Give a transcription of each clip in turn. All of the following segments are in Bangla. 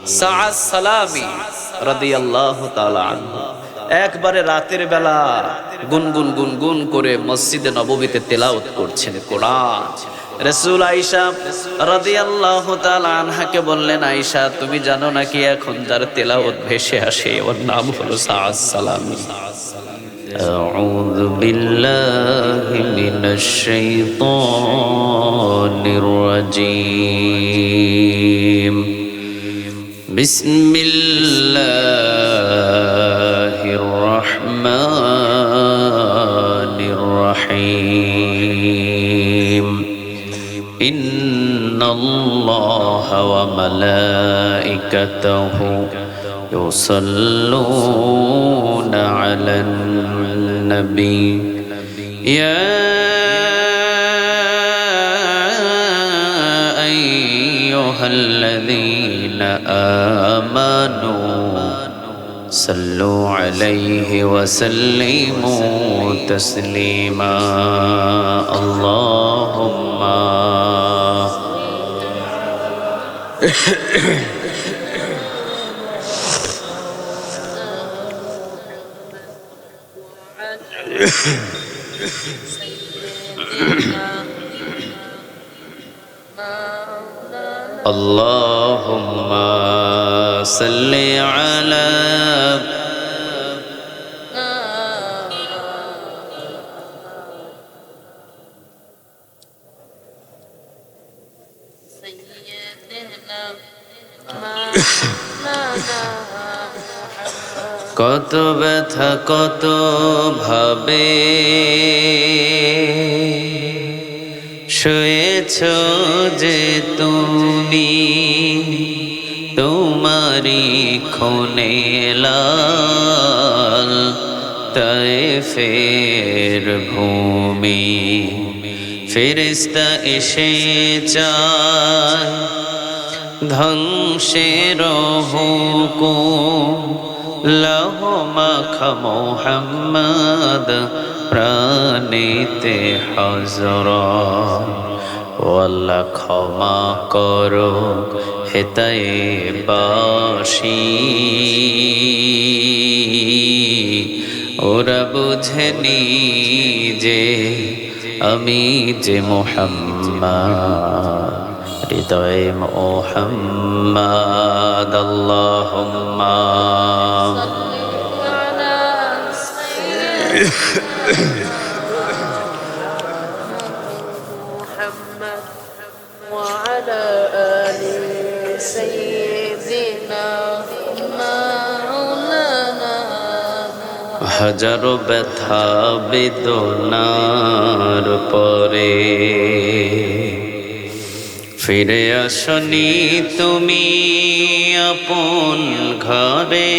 সাআদ সালামি রাদিয়াল্লাহু তাআলা আনহু একবারে রাতের বেলা গুনগুন গুনগুন করে মসজিদে নববীতে তেলাওয়াত করছেন কোরআন। রাসূল আয়েশা রাদিয়াল্লাহু তাআলা আনহাকে বললেন, আয়েশা তুমি জানো নাকি এখন যার তেলাওয়াত ভেসে আসে ওর নাম হলো সাআদ সালামি। আউযু বিল্লাহি মিনাশ শাইতানির রাজীম। বিসমিল্লাহির রহমানির রহিম। ইন্নাল্লাহা ওয়া মালাইকাতাহু ইউসাল্লুনা আলান নবী ইয়া আইয়ুহাল্লাযীনা আমানু সাল্লু আলাইহি ওয়া সাল্লিমু তাসলিমা। আল্লাহুম্মা Allahumma salli ala কত ব্যথা কত ভাবে শুয়েছ যে তুমি, তোমারি খুনে লাল তায়েফের ভূমি। ফেরেশতা এসে চায় ধ্বংসের হুকুম, লৌহ মাখা মুহাম্মদ প্রাণীতে হযরত। ও আল্লাহ ক্ষমা করো হেতায়ে বাসী, ওরা বুঝেনি যে আমি যে মুহাম্মদ, হৃদয়ে মুহাম্মদ। আল্লাহুম্মা محمد وعلى آل سيدنا مولانا। হাজারো ব্যথা বেদনার পরে ফিরে আসনি তুমি আপন ঘরে।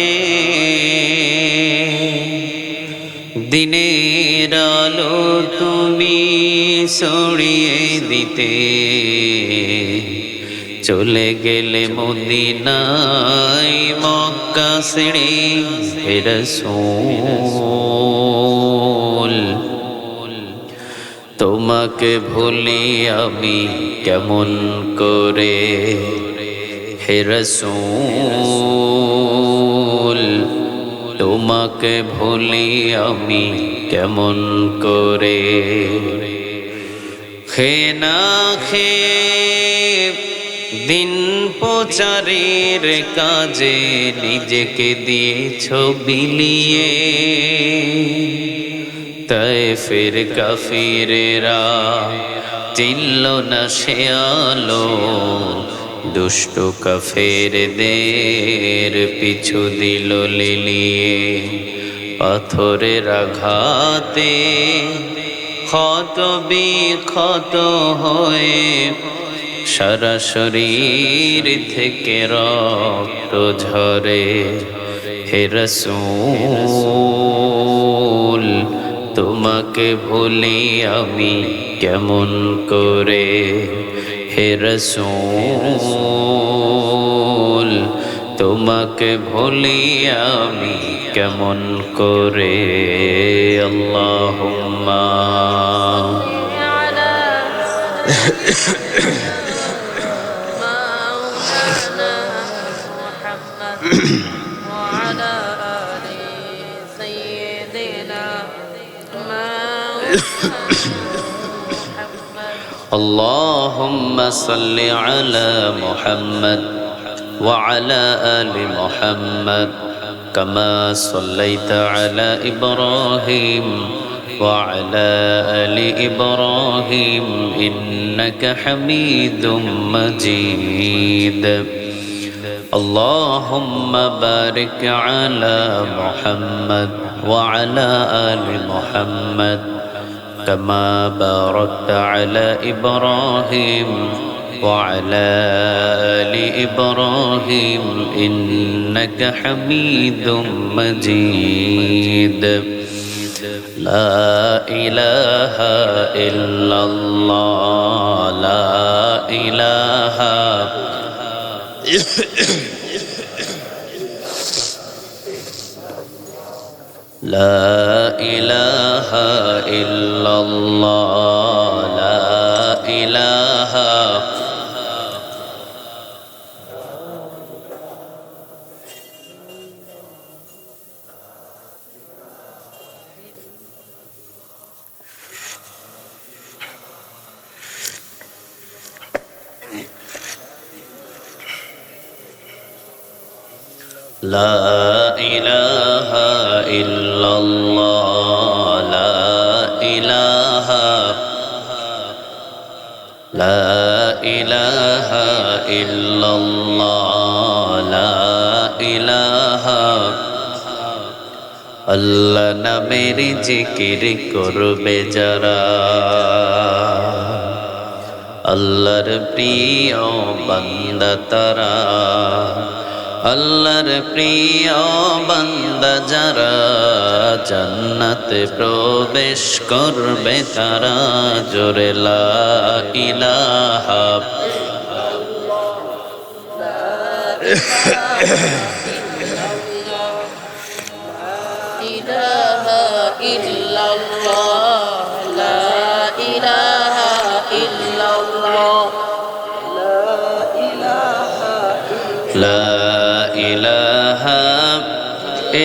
দিনের আলো তুমি ছড়িয়ে দিতে চলে গেলে মদিনায় মক্কা ছেড়ে। হে রাসূল তোমাকে ভুলি আমি কেমন করে। হে রাসূল তোমাকে ভুলি আমি কেমন করে। খে না খে দিন প্রচারের কাজে নিজেকে দিয়েছ বিলিয়ে। তায়েফের কাফিরেরা চিনল না সে আলো, দুষ্ট কাফেরদের পিছু দিল লিলিয়ে। পাথরের আঘাতে ক্ষত বিক্ষত হয়ে সারা শরীর থেকে রক্ত ঝরে। হে রাসূল তোমাকে ভুলি আমি কেমন করে। হে রাসূল তোমাকে ভুলি আমি কেমন করে। আল্লাহুম্মা وعلى آل سيدنا محمد اللهم صل على محمد وعلى آل محمد كما صليت على إبراهيم وعلى آل إبراهيم إنك حميد مجيد اللهم بارك على محمد وعلى آل محمد كما باركت على إبراهيم وعلى آل إبراهيم إنك حميد مجيد لا إله إلا الله لا إله لا إله إلا الله لا إله لا إله إلا الله لا إله لا إله إلا الله لا إله আল্লাহ নামের জিকির করবে যারা আল্লাহর প্রিয় বান্দা তারা আল্লাহর প্রিয় বান্দা যারা জান্নাতে প্রবেশ করবে তারা জোরে লা ইলাহা ইল্লাল্লাহ লা ইলাহা ইল্লাল্লাহ লা ইলাহা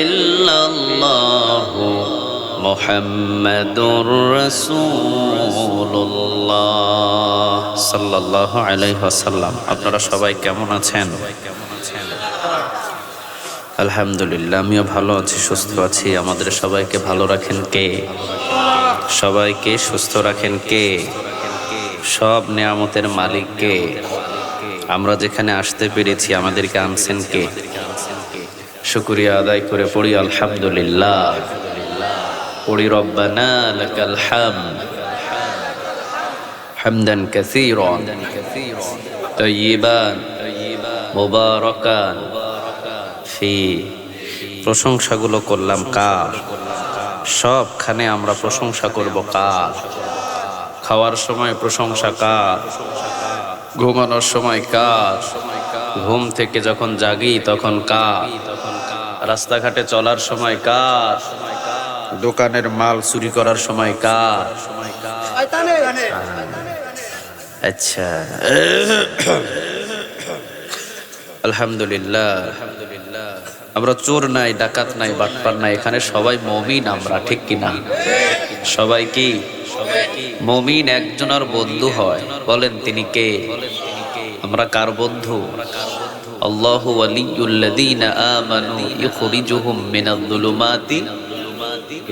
ইল্লাল্লাহ মুহাম্মাদুর রাসূলুল্লাহ সাল্লাল্লাহু আলাইহি ওয়াসাল্লাম। আপনারা সবাই কেমন আছেন? আলহামদুলিল্লাহ, আমিও ভালো আছি, সুস্থ আছি। আমাদের সবাইকে ভালো রাখেন কে? সবাইকে সুস্থ রাখেন কে? সব নিয়ামতের মালিক কে? আমরা যেখানে আসতে পেরেছি আমাদেরকে আনছেন কে? শুকরিয়া আদায় করে পড়ি আলহামদুলিল্লাহ, পড়ি রব্বানা লাকাল হামদ হামদান কাসীরান তাইয়িবান মুবারাকান ফি। প্রশংসাগুলো করলাম কার? সবখানে আমরা প্রশংসা করব কার? খাওয়ার সময় প্রশংসা কার? ঘুমানোর সময় কার? ঘুম থেকে যখন জাগি তখন কার? রাস্তাঘাটে চলার সময় কার? দোকানের মাল চুরি করার সময় কার? আচ্ছা, আলহামদুলিল্লাহ। আমরা চোর নাই, ডাকাত নাই, বাটপার নাই, এখানে সবাই মুমিন। আমরা ঠিক কিনা? সবাই কি মুমিন? একজনের বন্ধু হয়, বলেন তিনি কে? আমরা কার বন্ধু? আল্লাহু ওয়ালিয়ুল্লাযীনা আমানু ইখরিজুহুম মিনায-যুলুমাতি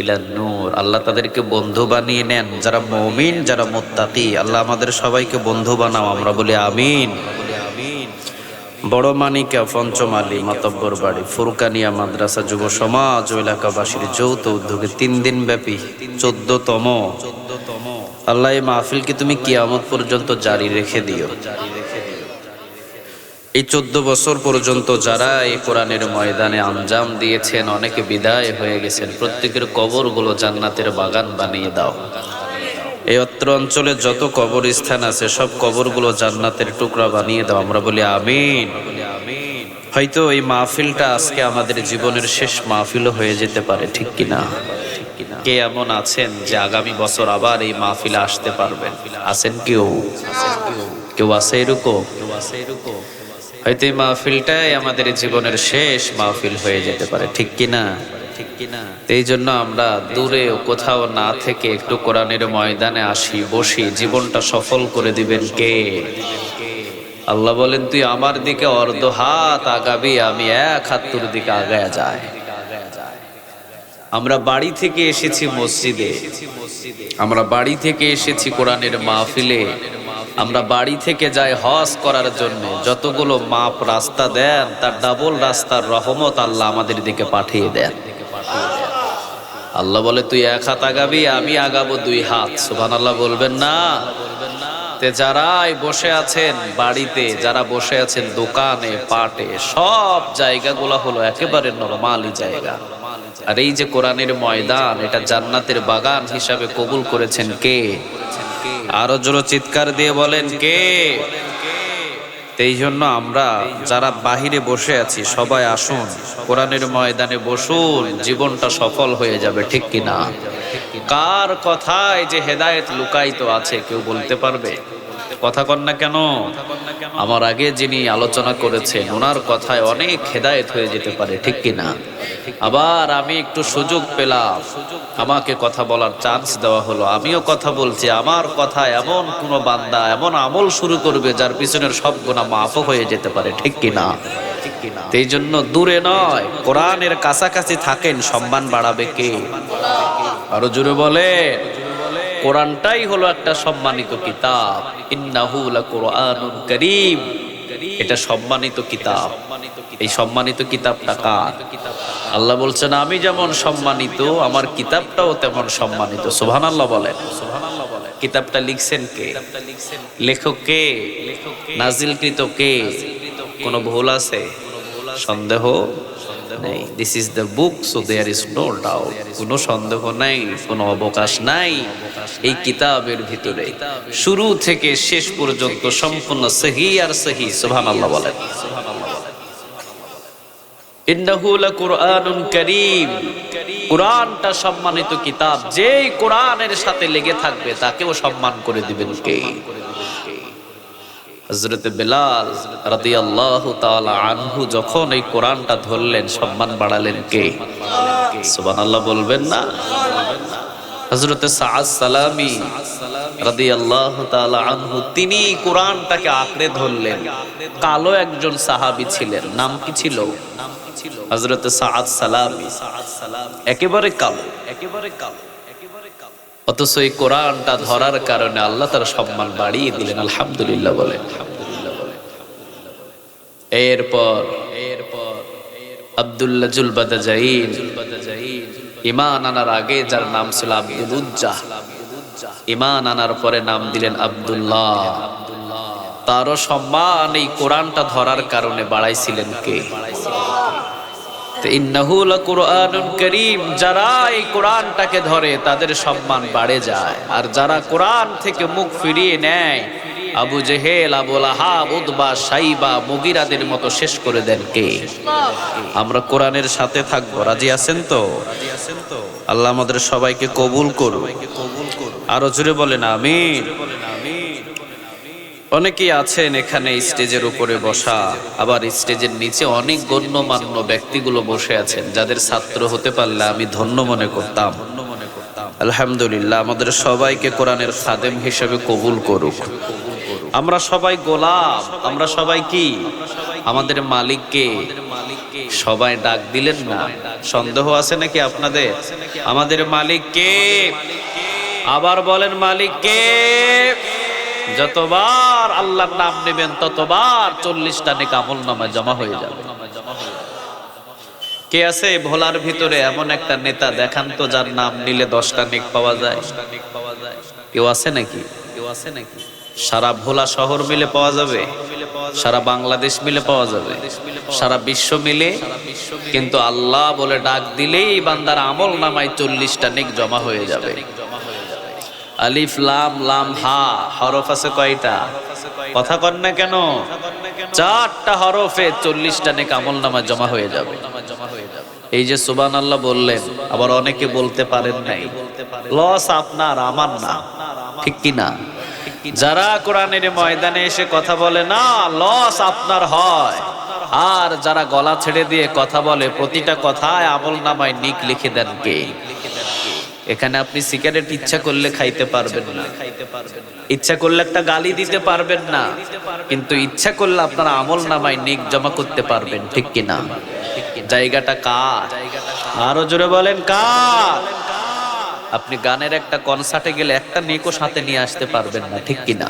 ইলান-নূর। আল্লাহ তাদেরকে বন্ধু বানিয়ে নেন যারা মুমিন, যারা মুত্তাকি। আল্লাহ আমাদের সবাইকে বন্ধু বানাও, আমরা বলি আমিন। বড় মানিকা পঞ্চমালী মাতব্বর বাড়ি ফুরকানিয়া মাদ্রাসা যুব সমাজ ও এলাকাবাসীর যৌথ উদ্যোগে 3 দিন ব্যাপী 14তম আল্লাহ এই মাহফিলকে তুমি কিয়ামত পর্যন্ত জারি রেখে দিও। এই 14 বছর পর্যন্ত যারা এই কোরআনের ময়দানে আঞ্জাম দিয়েছেন, অনেকে বিদায় হয়ে গেছেন, প্রত্যেকের কবরগুলো জান্নাতের বাগান বানিয়ে দাও। এই অত্র অঞ্চলে যত কবরস্থান আছে সব কবরগুলো জান্নাতের টুকরা বানিয়ে দাও, আমরা বলি আমিন। হয়তো এই মাহফিলটা আজকে আমাদের জীবনের শেষ মাহফিলও হয়ে যেতে পারে, ঠিক কিনা? কে এমন আছেন যে আগামী বছর আবার এই মাহফিলে আসতে পারবেন? আছেন কেউ? কেউ আছে এরকম? হয়তো এই মাহফিলটাই আমাদের জীবনের শেষ মাহফিল হয়ে যেতে পারে, ঠিক কিনা? এই জন্য আমরা দূরে কোথাও না থেকে একটু কোরআনের ময়দানে আসি, বসি। জীবনটা সফল করে দিবেন কে? আল্লাহ বলেন, তুই আমার দিকে অর্ধ হাত আগাবি, আমি এক হাত তোর দিকে আগায়া যায়। আমরা বাড়ি থেকে এসেছি মসজিদে, আমরা বাড়ি থেকে এসেছি কোরআনের মাহফিলে, আমরা বাড়ি থেকে যাই হজ করার জন্য। যতগুলো মাপ রাস্তা দেন তার ডাবল রাস্তার রহমত আল্লাহ আমাদের দিকে পাঠিয়ে দেন। আল্লাহ বলে, তুই এক হাত আগাবি, আমি আগাবো দুই হাত। সুবহানাল্লাহ বলবেন না? তে যারাই বসে আছেন বাড়িতে, যারা বসে আছেন দোকানে, পাটে, সব জায়গাগুলো হলো একেবারে নরমালি জায়গা। আর এই যে কোরআনের ময়দান, এটা জান্নাতের বাগান হিসাবে কবুল করেছেন কে? আরো জোরে চিৎকার দিয়ে বলেন কে? এই জন্য আমরা যারা বাহিরে বসে আছি সবাই আসুন, কোরআনের ময়দানে বসুন, জীবনটা সফল হয়ে যাবে, ঠিক কিনা? কার কথায় যে হেদায়েত লুকায়িত আছে কেউ বলতে পারবে? কথা কন না কেন? আমার আগে যিনি আলোচনা করেছেন ওনার কথায় অনেক হেদায়েত হয়ে যেতে পারে, ঠিক কিনা? আবার আমি একটু সুযোগ পেলাম, আমাকে কথা বলার চান্স দেওয়া হলো, আমিও কথা বলছি। আমার কথা এমন কোন বান্দা এমন আমল শুরু করবে যার পিছনের সব গুনাহ মাফ হয়ে যেতে পারে, ঠিক কিনা? এই জন্য দূরে নয়, কোরআনের কাছাকাছি থাকেন, সম্মান বাড়াবে কে? আরো জোরে বলে, কোরআনটাই হলো একটা সম্মানিত কিতাব। ইন্নাহু লাকুরআনুন কারীম, এটা সম্মানিত কিতাব। এই সম্মানিত কিতাবটা কার? আল্লাহ বলছেন, আমি যেমন সম্মানিত আমার কিতাবটাও তেমন সম্মানিত। সুবহানাল্লাহ বলেন। কিতাবটা লিখছেন কে? লেখক কে? নাজিলকৃত কে? কোনো ভুল আছে? সন্দেহ নেই। This is the book, so there is no doubt. কোনো সন্দেহ নাই, কোনো অবকাশ নাই। এই কিতাবের ভিতরে শুরু থেকে শেষ পর্যন্ত সম্পূর্ণ সহি আর সহি। সুবহানাল্লাহ বলেন। ইন্নাহু লাকুরআনুন কারীম, কোরআনটা সম্মানিত কিতাব। যেই কোরআনের সাথে লেগে থাকবে তাকেও সম্মান করে দিবেন কে? হযরত বেলাল রাদিয়াল্লাহু তাআলা আনহু যখন এই কোরআনটা ধরলেন, সম্মান বাড়ালেন কে? সুবহানাল্লাহ বলবেন না? হযরত সাআদ সালামি রাদিয়াল্লাহু তাআলা আনহু, তিনি কোরআনটাকে আঁকড়ে ধরলেন। কালো একজন সাহাবী ছিলেন, নাম কি ছিল? হযরত সাআদ সালামি, একেবারে কালো, একেবারে কালো। অথচ এই কোরআনটা ধরার কারণে আল্লাহ তার সম্মান বাড়িয়ে দিলেন। আলহামদুলিল্লাহ বলেন। এরপর আব্দুল্লাহ জুলবাদাজাইন, ঈমান আনার আগে যার নাম ছিল আব্দুল উজ্জাহ, ঈমান আনার পরে নাম দিলেন আব্দুল্লাহ। তারও সম্মান এই কোরআনটা ধরার কারণে বাড়াইছিলেন কে? ইন্নাহু লাকুরআনুন কারীম, যারা এই কোরআনটাকে ধরে তাদের সম্মান বাড়ে যায়। আর যারা কোরআন থেকে মুখ ফিরিয়ে নেয়, আবু জেহেল, আবু লাহাব, উতবা, সাইবা, মুগিরাদের মতো শেষ করে দেন কে? আমরা কোরআনের সাথে থাকবো, রাজি আছেন তো? আল্লাহ আমাদের সবাইকে কবুল করুন। আরো জোরে বলেন আমিন। অনেকেই আছেন এখানে স্টেজের উপরে বসা, আবার স্টেজের নিচে অনেক গণ্যমান্য ব্যক্তিগুলো বসে আছেন, যাদের ছাত্র হতে পারলে আমি ধন্য মনে করতাম। আলহামদুলিল্লাহ, আমাদের সবাইকে কোরআনের খাদেম হিসেবে কবুল করুক। আমরা সবাই গোলাম, আমরা সবাই কি? আমাদের মালিককে সবাই ডাক দিলেন না? সন্দেহ আছে নাকি আপনাদের? আমাদের মালিককে আবার বলেন, মালিককে। যতবার আল্লাহর নাম নেবেন ততবার 40টা নেক আমলনামায় জমা হয়ে যাবে। কে আছে ভোলার ভিতরে এমন একটা নেতা দেখান তো যার নাম নিলে 10টা নেক পাওয়া যায়? কেউ আছে নাকি? কেউ আছে নাকি? সারা ভোলা শহর মিলে পাওয়া যাবে, সারা বাংলাদেশ মিলে পাওয়া যাবে, সারা বিশ্ব মিলে। কিন্তু আল্লাহ বলে ডাক দিলেই বান্দার আমল নামায় 40টা নেক জমা হয়ে যাবে। আলিফ লাম লাম হা হরফ আছে কয়টা? কথা কন না কেন? 4টা হরফে 40টা নেক আমলনামা জমা হয়ে যাবে। এই যে সুবহানাল্লাহ বললেন, আবার অনেকে বলতে পারেন নাই। লস আপনার, আমার না, ঠিক কি না? যারা কোরআনের ময়দানে এসে কথা বলে না, লস আপনার হয়। আর যারা গলা ছেড়ে দিয়ে কথা বলে, প্রতিটা কথায় আমলনামায় নিক লিখে দেন কে? এখানে আপনি সিগারেট ইচ্ছা করলে খাইতে পারবেন না, ইচ্ছা করলে একটা গালি দিতে পারবেন না, কিন্তু ইচ্ছা করলে আপনার আমলনামায় নিক জমা করতে পারবেন, ঠিক কিনা? জায়গাটা কার? আরো জোরে বলেন কার? আপনি গানের একটা কনসার্টে গেলে একটা নেকও সাথে নিয়ে আসতে পারবেন না, ঠিক কিনা?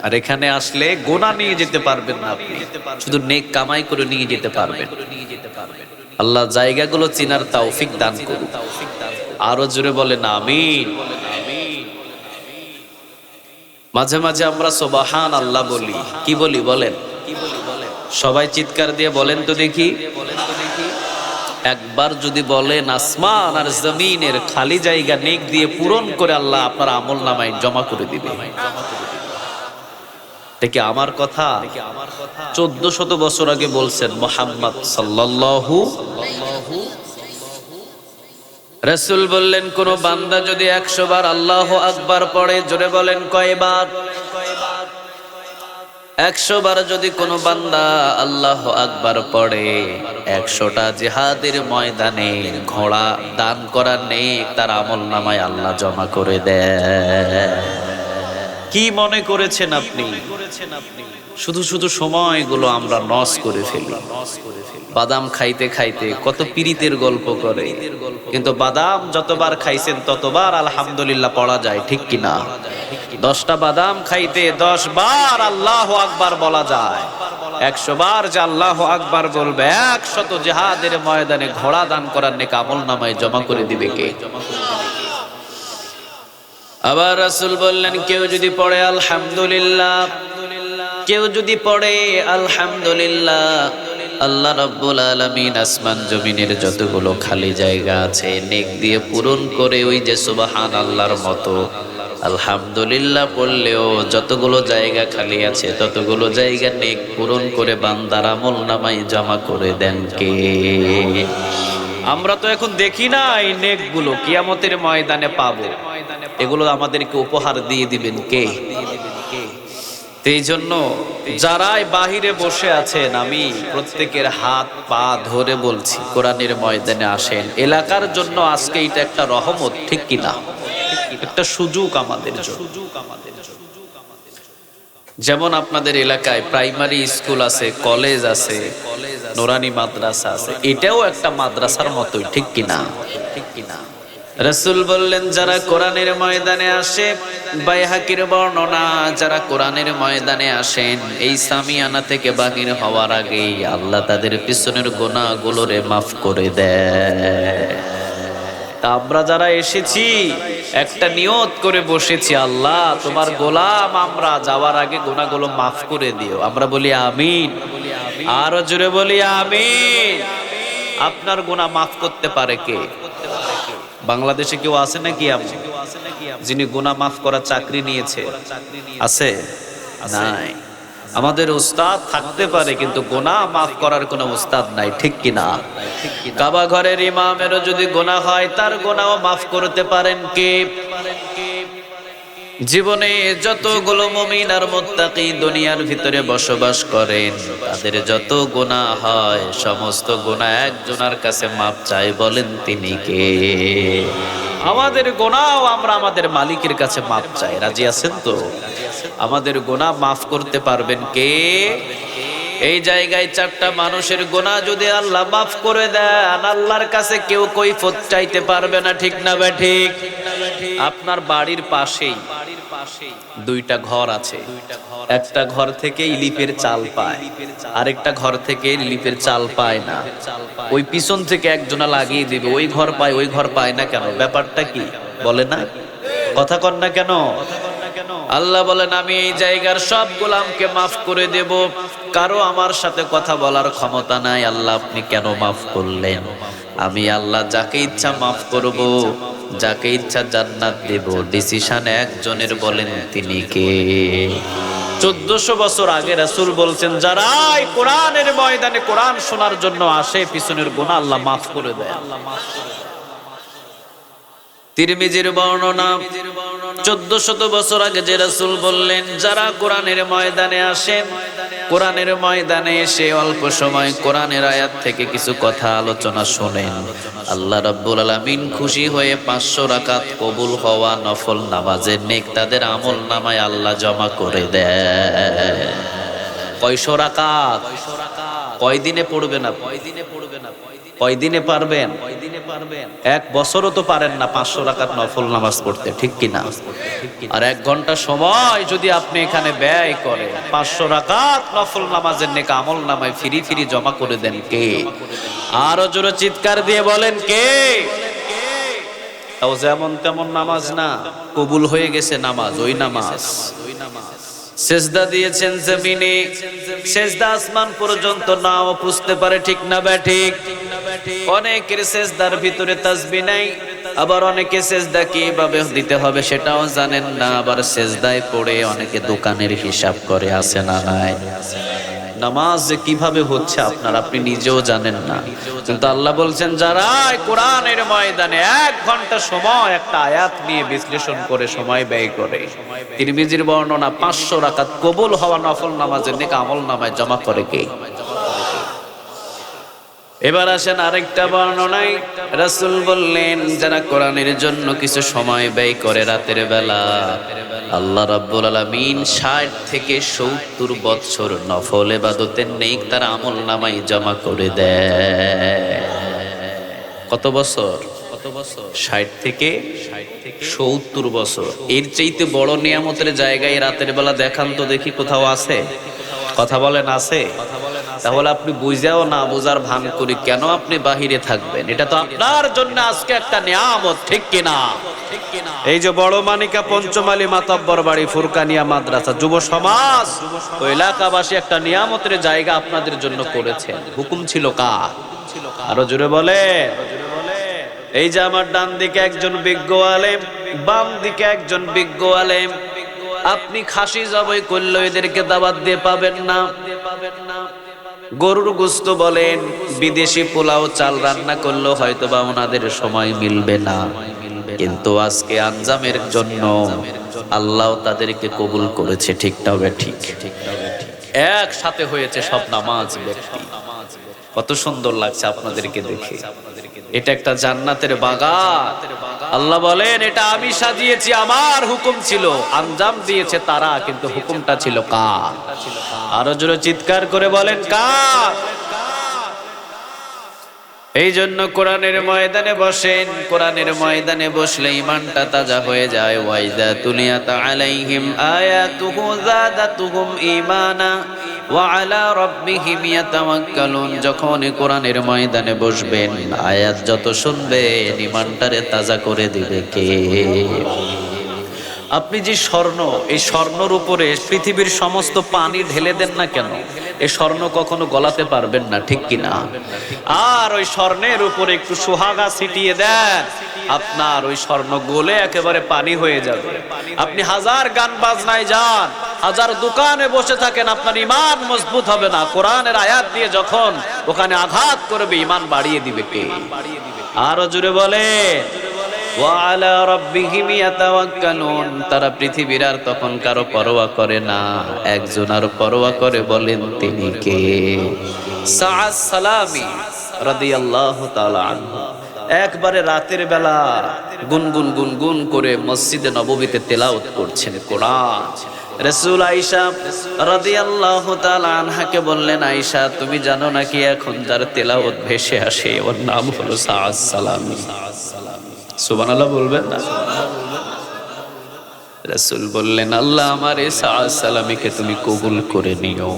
আর এখানে আসলে গোনা নিয়ে যেতে পারবেন না, আপনি শুধু নেক কামাই করে নিয়ে যেতে পারবেন। আল্লাহ জায়গাগুলো চিনার তৌফিক দান করুন। আরো জোরে বলেন আমিন। মাঝে মাঝে আমরা সুবহান আল্লাহ বলি, কি বলি বলেন? সবাই চিৎকার দিয়ে বলেন তো দেখি। একবার যদি বলেন, আসমান আর জমিনের খালি জায়গা নেক দিয়ে পূরণ করে আল্লাহ আপনার আমলনামায় জমা করে দিবে। দেখি আমার কথা 1400 বছর আগে বলছেন মুহাম্মদ সাল্লাল্লাহু। রাসূল বললেন, কোন বান্দা যদি 100 বার আল্লাহু আকবার পড়ে, জোরে বলেন কয়বার? 100 বার যদি কোনো বান্দা আল্লাহু আকবার পড়ে, 100টা জিহাদের ময়দানে ঘোড়া দান করার নেক তার আমলনামায় আল্লাহ জমা করে দেয়। কি মনে করেছেন আপনি? শুধু শুধু সময়গুলো আমরা নষ্ট করে ফেলি। বাদাম খাইতে খাইতে কত পীরিতের গল্প করে, কিন্তু বাদাম যতবার খাইছেন ততবার আলহামদুলিল্লাহ পড়া যায়, ঠিক কিনা? 10টা বাদাম খাইতে 10 বার আল্লাহু আকবার বলা যায়। 100 বার যে আল্লাহু আকবার বলবে, 100 জিহাদের ময়দানে ঘোড়া দান করার নেক আমলনামায় জমা করে দিবে কে? আবার রাসূল বললেন, কেউ যদি পড়ে আলহামদুলিল্লাহ, কেউ যদি পড়ে আলহামদুলিল্লাহ, আল্লাহ রাব্বুল আলামিন আসমান জমিনের যতগুলো খালি জায়গা আছে নেক দিয়ে পূরণ করে, ওই যে সুবহানাল্লাহর মতো আলহামদুলিল্লাহ পড়লেও যতগুলো জায়গা খালি আছে ততগুলো জায়গা নেক পূরণ করে বান্দার আমলনামায় জমা করে দেন কে? আমরা তো এখন দেখি না এই নেকগুলো, কিয়ামতের ময়দানে পাবো। এগুলো আমাদেরকে উপহার দিয়ে দিবেন কে? এই জন্য যারাই বাহিরে বসে আছেন, আমি প্রত্যেকের হাত পা ধরে বলছি, কোরআনের ময়দানে আসেন। এলাকার জন্য আজকে এটা একটা রহমত, ঠিক কিনা? একটা সুযোগ আমাদের জন্য। যেমন আপনাদের এলাকায় প্রাইমারি স্কুল আছে, কলেজ আছে, নুরানি মাদ্রাসা আছে, এটাও একটা মাদ্রাসার মতোই, ঠিক কিনা? রাসূল বললেন, যারা কোরআনের ময়দানে আসে, বাইহাকির বর্ণনা, যারা কোরআনের ময়দানে আসেন, এই সামিয়ানা থেকে বাহির হওয়ার আগেই আল্লাহ তাদের পিছনের গুনাহগুলোরে মাফ করে দেয়। তা আমরা যারা এসেছি একটা নিয়ত করে বসেছি, আল্লাহ তোমার গোলাম আমরা, যাওয়ার আগে গুনাহগুলো মাফ করে দিও। আমরা বলি আমিন। আরো জোরে বলি আমিন। আপনার গুনাহ মাফ করতে পারে কে? বাংলাদেশে কেউ আছে নাকি এমন যিনি গুনাহ মাফ করার চাকরি নিয়েছে? আছে? নাই। আমাদের উস্তাদ থাকতে পারে, কিন্তু গুনাহ মাফ করার কোনো উস্তাদ নাই, ঠিক কিনা? কাবা ঘরের ইমামেরও যদি গুনাহ হয়, তার গুনাহও মাফ করতে পারেন কে? জীবনে যতগুলো মুমিন আর মুত্তাকি দুনিয়ার ভিতরে বসবাস করেন, তাদের যত গুনাহ হয় সমস্ত গুনাহ একজনের কাছে মাপ চাই, বলেন তিনি কে? আমাদের গুনাহ আমরা আমাদের মালিকের কাছে মাপ চাই। রাজি আছেন তো? আমাদের গুনাহ মাফ করতে পারবেন কে? এই জায়গায় 4টা মানুষের গুনাহ যদি আল্লাহ মাফ করে দেন, আল্লাহর কাছে কেউ কৈফিয়ত চাইতে পারবে না, ঠিক না বে ঠিক? আপনার বাড়ির পাশেই 2টা ঘর আছে, একটা ঘর থেকে ইলিপের চাল পায়, আরেকটা ঘর থেকে ইলিপের চাল পায় না। ওই পিছন থেকে একজনা লাগিয়ে দিবে, ওই ঘর পায়, ওই ঘর পায় না কেন? ব্যাপারটা কি বলে না? কথা কন না কেন? আল্লাহ বলেন, আমি এই জায়গার সব গোলামকে মাফ করে দেব, কারো আমার সাথে কথা বলার ক্ষমতা নাই। আল্লাহ আপনি কেন মাফ করলেন? আমি আল্লাহ যাকে ইচ্ছা মাফ করব, যাকে ইচ্ছা জান্নাত দেব, ডিসিশন একজনের, বলেন তিনি কে? 1400 বছর আগে রাসূল বলছেন, যারাই কোরআনের ময়দানে কোরআন শোনার জন্য আসে, পিছনের গুনাহ আল্লাহ মাফ করে দেয়। তিরমিজির বর্ণনা 1400 বছর আগে যে রাসূল বললেন, যারা কোরআনের ময়দানে আসেন, কোরআনের ময়দানে এসে অল্প সময় কোরআনের আয়াত থেকে কিছু কথা আলোচনা শোনেন, আল্লাহ রাব্বুল আলামিন খুশি হয়ে 500 রাকাত কবুল হওয়া নফল নামাজের নেক তাদের আমল নামায় আল্লাহ জমা করে দেয়। কয়শো রাকাত? কয়দিনে পড়বেন আপনি? কয়দিনে পারবেন? এক বছরও তো পারেন না 500 রাকাত নফল নামাজ পড়তে, ঠিক কিনা? আর 1 ঘন্টা সময় যদি আপনি এখানে ব্যয় করেন, 500 রাকাত নফল নামাজের নেক আমল নামায় ফিরি ফিরি জমা করে দেন কে? আরো জোরে চিৎকার দিয়ে বলেন কে? তাও যেমন তেমন নামাজ না, কবুল হয়ে গেছে নামাজ, ওই নামাজ। সেজদা দিয়েছেন জমিনে, সেজদা আসমান পর্যন্ত নাও পুছতে পারে, ঠিক না ব্যাঠিক? অনেকের সেজদার ভিতরে তাসবিহ নাই, আবার অনেকে সেজদা কিভাবে দিতে হবে সেটাও জানেন না, আবার সেজদায় পড়ে অনেকে দোকানের হিসাব করে, আছে না নাই? নামাজ যে কিভাবে হচ্ছে আপনি নিজেও জানেন না, কিন্তু আল্লাহ বলছেন যারা কোরআনের ময়দানে 1 ঘন্টা সময় একটা আয়াত নিয়ে বিশ্লেষণ করে সময় ব্যয় করে, তিরমিজির বর্ণনা 500 রাকাত কবুল হওয়া নফল নামাজের নেক আমল নামায় জমা করে কে? এবার আসেন আরেকটা বর্ণনায় রাসূল বললেন, যারা কোরআনের জন্য কিছু সময় ব্যয় করে রাতের বেলা, আল্লাহ রাব্বুল আলামিন 60 থেকে 70 বছর নফল ইবাদতের নেক তার আমল নামায় জমা করে দেয়। কত বছর? 60 থেকে 70 বছর। এর চাইতে বড় নিয়ামতের জায়গায় রাতের বেলা দেখান তো দেখি, কোথাও আছে? কথা বলেন, আছে? তাহলে আপনি বুঝাও না বুঝার ভান করি কেন আপনি বাহিরে থাকবেন? এটা তো আপনার জন্য আজকে একটা নিয়ামত, ঠিক কিনা? এই যে বড় মানিকা পঞ্চমালী মাতব্বর বাড়ি ফুরকানিয়া মাদ্রাসা যুব সমাজ ও এলাকাবাসী একটা নিয়ামতের জায়গা আপনাদের জন্য করেছেন। হুকুম ছিল কার? আরো জোরে বলে। এই যে আমার ডান দিকে একজন বিজ্ঞ আলেম, বাম দিকে একজন বিজ্ঞ আলেম। আপনি খাসি জবাই করলে এদেরকে দাওয়াত দিয়ে পাবেন না। গরুর গোশত বলেন, বিদেশি পোলাও চাল রান্না করলেও হয়তো বা ওনাদের সময় মিলবে না, কিন্তু আজকে আঞ্জামের জন্য আল্লাহ তাদেরকে কবুল করেছে, ঠিক না ঠিক? একসাথে হয়েছে সব নামাজ ব্যক্তি। কত সুন্দর লাগছে আপনাদেরকে দেখে। এটা একটা জান্নাতের বাগান। আল্লাহ বলেন এটা আমি সাজিয়েছি, আমার হুকুম ছিল, আঞ্জাম দিয়েছে তারা, কিন্তু হুকুমটা ছিল কার? আরো জোরে চিৎকার করে বলেন কার? এই জন্য কোরআনের ময়দানে বসেন, কোরআনের ময়দানে বসলে ইমানটা তাজা হয়ে যায়। ওয়াইদা তুলিয়াত আলাইহিম আয়াতুহু যাদাতুহুম ঈমানা ওয়া আলা রাব্বিহিম ইয়াতাওয়াক্কালুন। যখন কোরআনের ময়দানে বসবেন, আয়াত যত শুনবেন ইমানটারে তাজা করে দিবে কে? আপনি যে স্বর্ণ, এই স্বর্ণর উপরে পৃথিবীর সমস্ত পানি ঢেলে দেন না কেন, এই স্বর্ণ কখনো গলাতে পারবেন না, ঠিক কিনা? আর ওই স্বর্ণের উপরে একটু সোহাগা ছিটিয়ে দেন, আপনার ওই স্বর্ণ গলে একেবারে পানি হয়ে যাবে। আপনি হাজার গান বাজনায় যান, হাজার দোকানে বসে থাকেন, আপনার ইমান মজবুত হবে না। কোরআনের আয়াত দিয়ে যখন ওখানে আঘাত করবে, ইমান বাড়িয়ে দিবে কে? আরো জোরে বলে ওয়ালা রাব্বিহিম ইয়াতাওয়াক্কালুন। তারা পৃথিবীর আর তখন কারো পরোয়া করে না, একজন আর পরোয়া করে, বলেন তিনি কে? সাআদ সালামি রাদিয়াল্লাহু তাআলা আনহু একবারে রাতের বেলা গুনগুন গুনগুন করে মসজিদে নববীতে তেলাওয়াত করছেন কোরআন। রাসূল আয়েশা রাদিয়াল্লাহু তাআলা আনহাকে বললেন, আয়েশা তুমি জানো নাকি এখন যার তেলাওয়াত ভেসে আসে ওর নাম হলো সাআদ সালামি। সুবহানাল্লাহ বলবেন না? রাসূল বললেন, আল্লাহ আমার এই সাআদ সালামিকে তুমি কবুল করে নিও,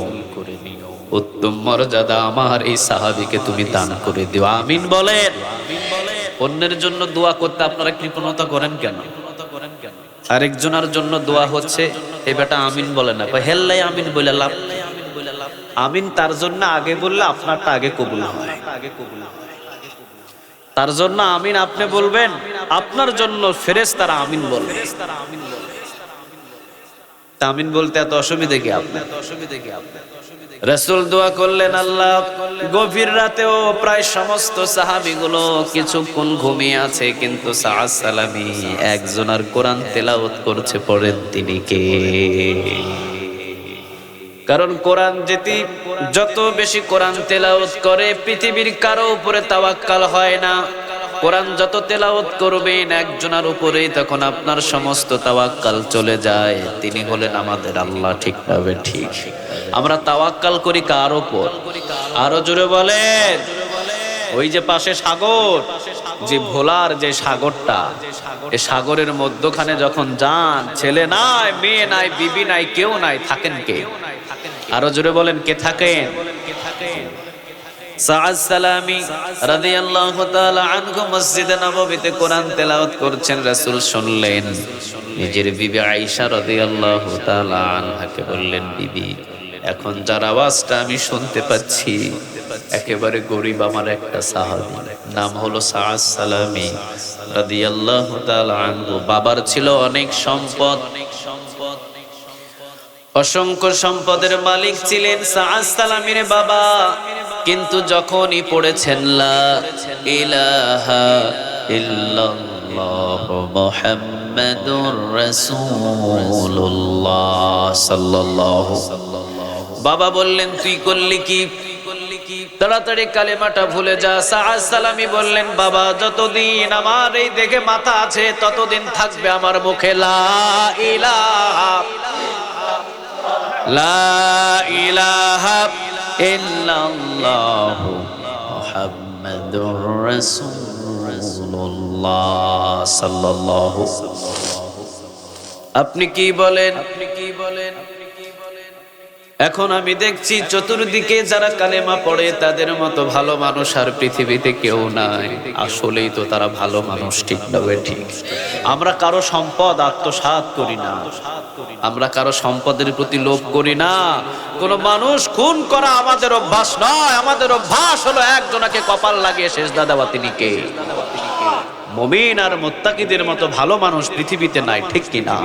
উত্তম মর্যাদা আমার এই সাহাবীকে তুমি দান করে দিও। আমিন বলেন। অন্যের জন্য দোয়া করতে আপনারা কৃপণতা করেন কেন? আরেকজনের জন্য দোয়া হচ্ছে, এই বেটা আমিন বলে না, হেল্লাই আমিন বলে লাভ। আমিন তার জন্য আগে বললে আপনারটা আগে কবুল হয়। তার জন্য আমিন আপনি বলবেন, আপনার জন্য ফেরেশতারা আমিন বলবে। আমিন বলতে এত অসুবিধা কি আপনার? রাসূল দোয়া করলেন, আল্লাহ গভীর রাতেও প্রায় সমস্ত সাহাবীগুলো কিছুক্ষণ ঘুমিয়ে আছে, কিন্তু সাআদ সালামী একজনের কোরআন তেলাওয়াত করছে, পড়েন তিনি কে? কারণ কোরআন যত বেশি কোরআন তেলাওয়াত করে পৃথিবীর কারো উপরে তাওয়াক্কাল হয় না। কোরআন যত তেলাওয়াত করবেন একজনের উপরেই তখন আপনার সমস্ত তাওয়াক্কাল চলে যায়। তিনি হলেন আমাদের আল্লাহ। ঠিক ভাবে ঠিক। আমরা তাওয়াক্কাল করি কার উপর? আরো জোরে বলেন। ওই যে পাশে সাগর, যে ভোলার যে সাগরটা, এই সাগরের মধ্যখানে যখন যান, ছেলে নাই, মেয়ে নাই, বিবি নাই, কেউ নাই, থাকেন কে? আরো জোরে বলেন, কে থাকেন? সাআদ সালামী রাদিয়াল্লাহু তাআলা আনহু মসজিদে নববীতে কোরআন তেলাওয়াত করছেন। রাসূল শুনলেন। নিজের বিবি আয়েশা রাদিয়াল্লাহু তাআলা আনহাকে বললেন, বিবি, এখন যার আওয়াজটা আমি শুনতে পাচ্ছি একেবারে গরীব আমার একটা সাহাবী, নাম হলো সাআদ সালামী রাদিয়াল্লাহু তাআলা আনহু। বাবার ছিল অনেক সম্পদ, অসংখ্য সম্পদের মালিক ছিলেন সাআদ সালামীর বাবা। কিন্তু যখনই পড়েছেন লা ইলাহা ইল্লাল্লাহ মুহাম্মাদুর রাসূলুল্লাহ সাল্লাল্লাহু, বাবা বললেন, তুই করলি কি? তাড়াতাড়ি কালেমাটা ভুলে যা। সাআদ সালামী বললেন, বাবা, যতদিন আমার এই দেখে মাথা আছে ততদিন থাকবে আমার মুখে লা ইলাহা লা ইলাহা ইল্লাল্লাহু মুহাম্মাদুর রাসূলুল্লাহ সাল্লাল্লাহু। আপনি কি বলেন? এখন আমি দেখছি চতুর্দিকে যারা কালেমা পড়ে তাদের মতো ভালো মানুষ আর পৃথিবীতে কেউ নাই। আসলেই তো তারা ভালো মানুষ। ঠিক না? ঠিক। আমরা কারো সম্পদ আত্মসাৎ করি না, আমরা কারো সম্পদের প্রতি লোভ করি না। কোন মানুষ খুন করা আমাদের অভ্যাস নয়। আমাদের অভ্যাস হলো একজনকে কপাল লাগিয়ে সেজদা দেওয়া। তিনি কে? মুমিন আর মুত্তাকিদের মতো ভালো মানুষ পৃথিবীতে নাই। ঠিক কি না?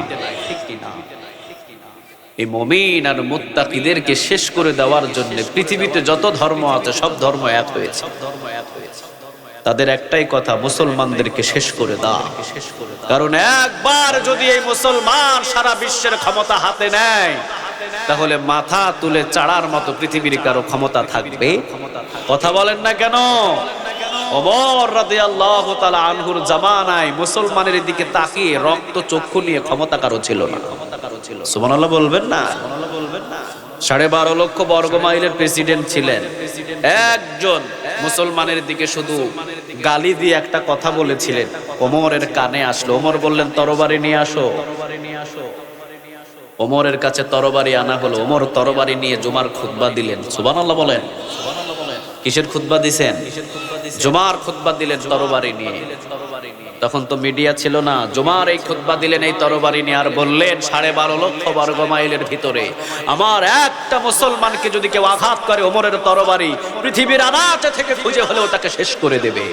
এই মুমিন আর মুত্তাকিদেরকে শেষ করে দেওয়ার জন্য পৃথিবীতে যত ধর্ম আছে সব ধর্ম এক হয়েছে। তাদের একটাই কথা, মুসলমানদেরকে শেষ করে দাও। কারণ একবার যদি এই মুসলমান সারা বিশ্বের ক্ষমতা হাতে নেয়, তাহলে মাথা তুলে চাড়ার মতো পৃথিবীর কারো ক্ষমতা থাকবে? কথা বলেন না কেন? ওমর রাদিয়াল্লাহু তাআলা আনহুর জামানায় মুসলমানের দিকে তাকিয়ে রক্ত চক্ষু নিয়ে ক্ষমতা কারো ছিল না। সুবহানাল্লাহ বলবেন না? 12.5 লক্ষ বর্গ মাইলের প্রেসিডেন্ট ছিলেন। একজন মুসলমানের দিকে শুধু গালি দিয়ে একটা কথা বলেছিলেন, ওমরের কানে আসলো। ওমর বললেন, তরবারি নিয়ে আসো। ওমরের কাছে তরবারি আনা হলো। ওমর তরবারি নিয়ে জুমার খুতবা দিলেন। সুবহানাল্লাহ বলেন। কিসের খুতবা দিছেন? জুমার খুতবা দিলেন তরবারি নিয়ে। তখন তো মিডিয়া ছিল না। জুমার এই খুতবা দিলেন এই তরবারি নিয়ে, আর বললেন 12.5 লক্ষ বর্গ মাইলের ভিতরে আমার একটা মুসলমানকে যদি কেউ আঘাত করে, ওমরের তরবারি পৃথিবীর আনাচে থেকে খুঁজে হলেও তাকে শেষ করে দেবে।